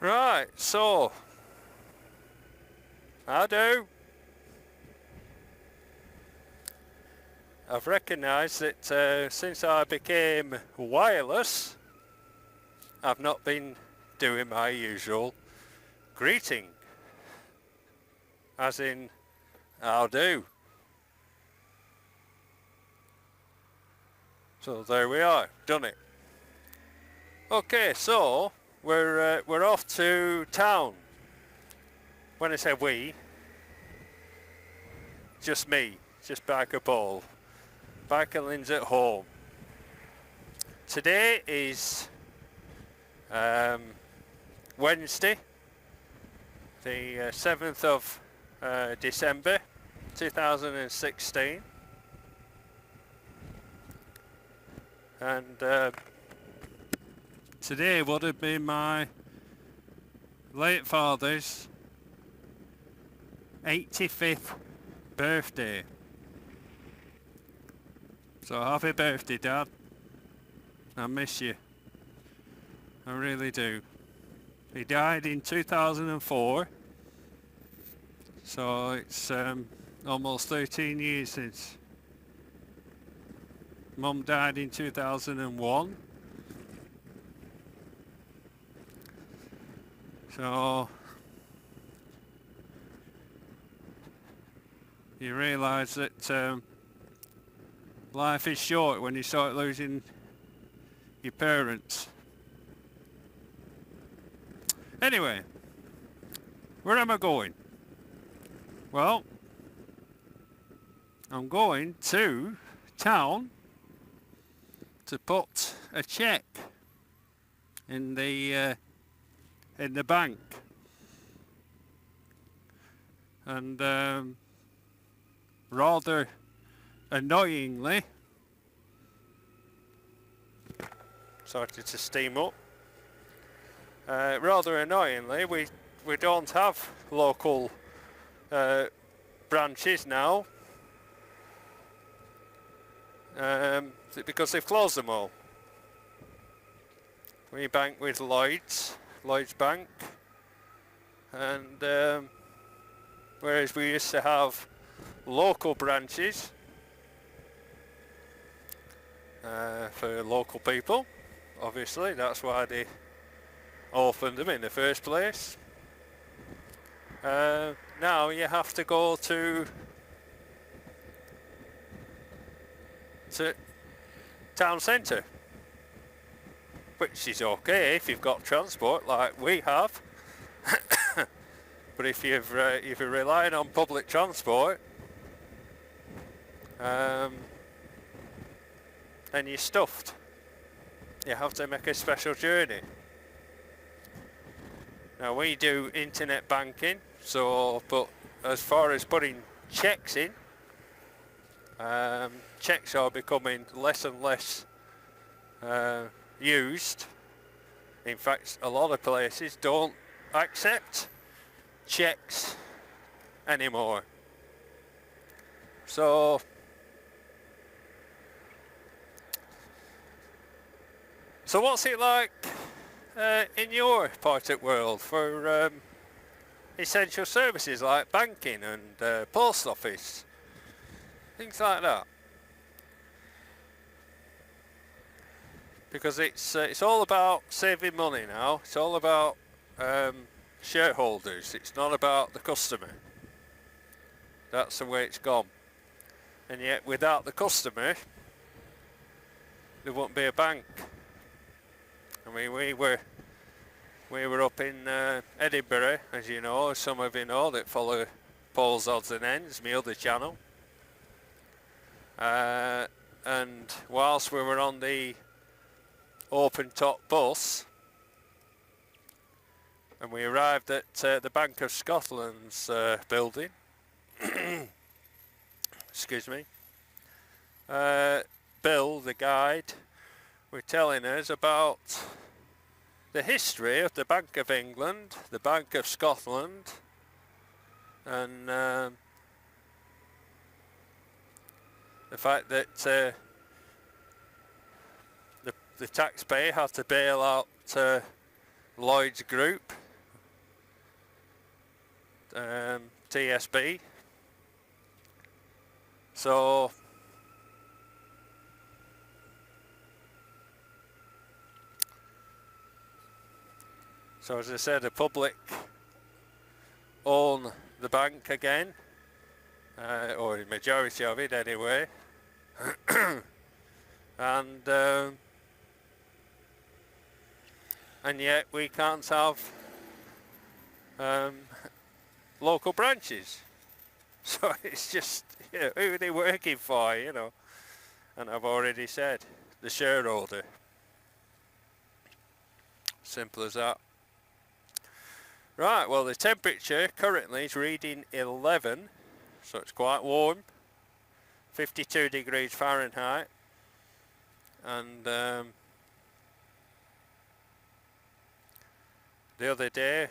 Right, so I do. I've recognised that since I became wireless, I've not been doing my usual greeting, as in, I'll do. So there we are, done it. Okay, so we're off to town. When I say we, just me, just Biker Paul. Biker Lynn's at home. Today is Wednesday, the 7th of December 2016, and today would have been my late father's 85th birthday. So happy birthday, Dad. I miss you. I really do. He died in 2004. So it's almost 13 years since. Mum died in 2001. So you realise that life is short when you start losing your parents. Anyway, where am I going? Well, I'm going to town to put a cheque in the bank, and rather annoyingly, started to steam up. Rather annoyingly, we don't have local branches now, because they've closed them all. We bank with Lloyd's Bank, and whereas we used to have local branches for local people, obviously that's why they opened them in the first place. Now you have to go to town centre, which is okay if you've got transport like we have. But if you're relying on public transport, then you're stuffed. You have to make a special journey. Now we do internet banking, but as far as putting cheques in, cheques are becoming less and less used. In fact, a lot of places don't accept cheques anymore. So what's it like in your part of the world for essential services like banking and post office, things like that? Because it's all about saving money now. It's all about shareholders. It's not about the customer. That's the way it's gone. And yet, without the customer, there wouldn't be a bank. I mean, we were up in Edinburgh, as you know, as some of you know that follow Paul's Odds and Ends, my other channel. And whilst we were on the open top bus, and we arrived at the Bank of Scotland's building, excuse me, Bill, the guide, were telling us about the history of the Bank of England, the Bank of Scotland, and the fact that the taxpayer had to bail out Lloyd's Group TSB. So as I said, the public own the bank again, or the majority of it anyway, and yet we can't have local branches. So it's just, you know, who are they working for, you know? And I've already said, the shareholder. Simple as that. Right, well the temperature currently is reading 11, so it's quite warm, 52 degrees Fahrenheit, and the other day,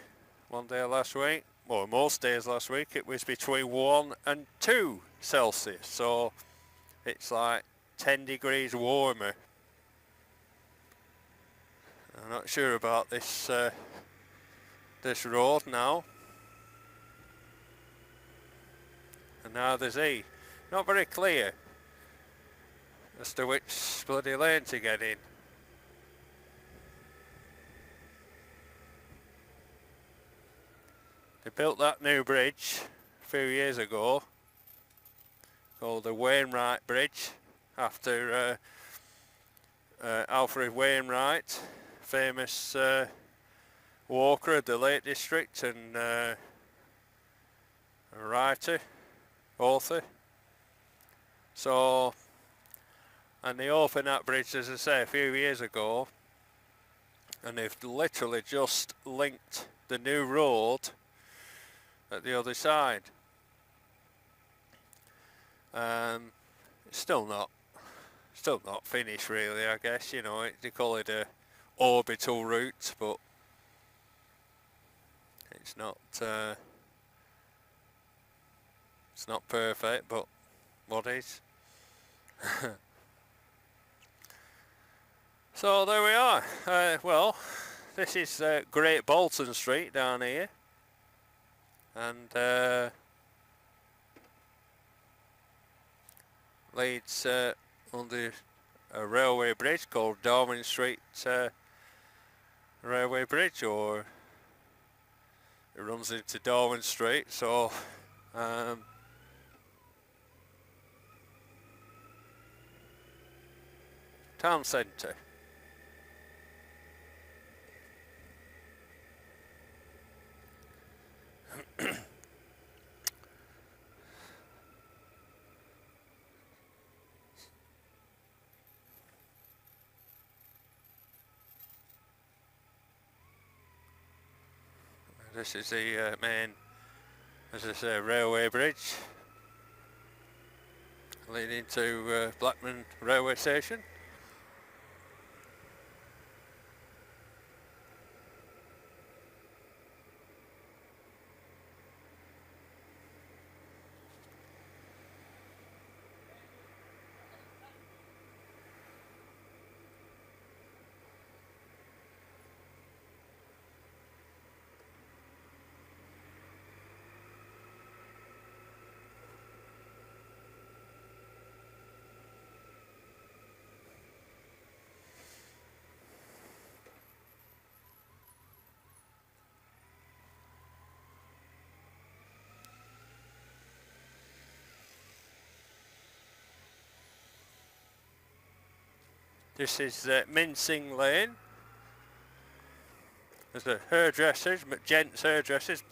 one day last week, well most days last week, it was between 1 and 2 Celsius, so it's like 10 degrees warmer. I'm not sure about this this road now, and now there's E. Not very clear as to which bloody lane to get in. They built that new bridge a few years ago called the Wainwright Bridge after Alfred Wainwright, famous walker of the Lake District and a writer, author. So, and they opened that bridge, as I say, a few years ago, and they've literally just linked the new road at the other side. It's still not finished really, I guess, you know, they call it a orbital route, but it's not perfect, but what is? So there we are. Well, this is Great Bolton Street down here, and leads under a railway bridge called Darwin Street Railway Bridge, or it runs into Darwin Street, so town centre. This is the main, as I say, railway bridge leading to Blackman railway station. This is Mincing Lane. There's the hairdressers, gents hairdressers,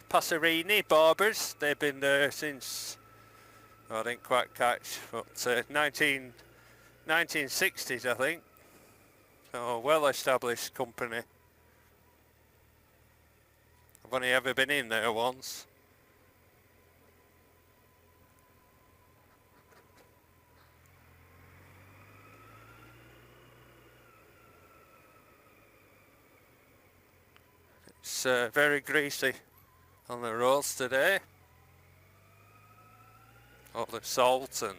Passerini barbers. They've been there since, I didn't quite catch, but 1960s I think. So a well-established company. I've only ever been in there once. It's very greasy on the roads today. All the salt and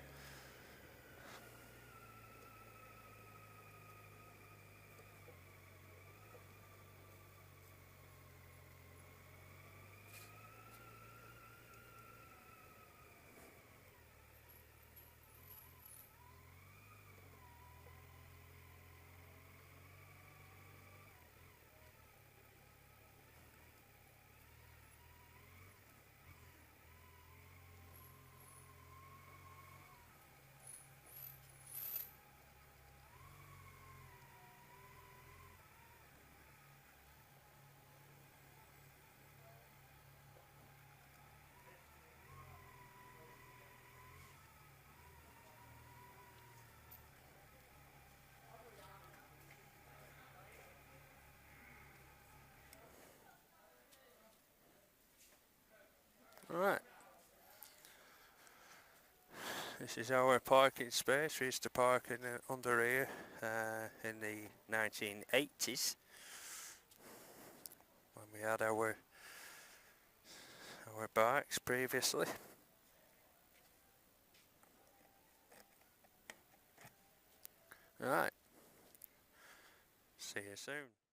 Right. This is our parking space. We used to park in under here in the 1980s when we had our bikes previously. Right. See you soon.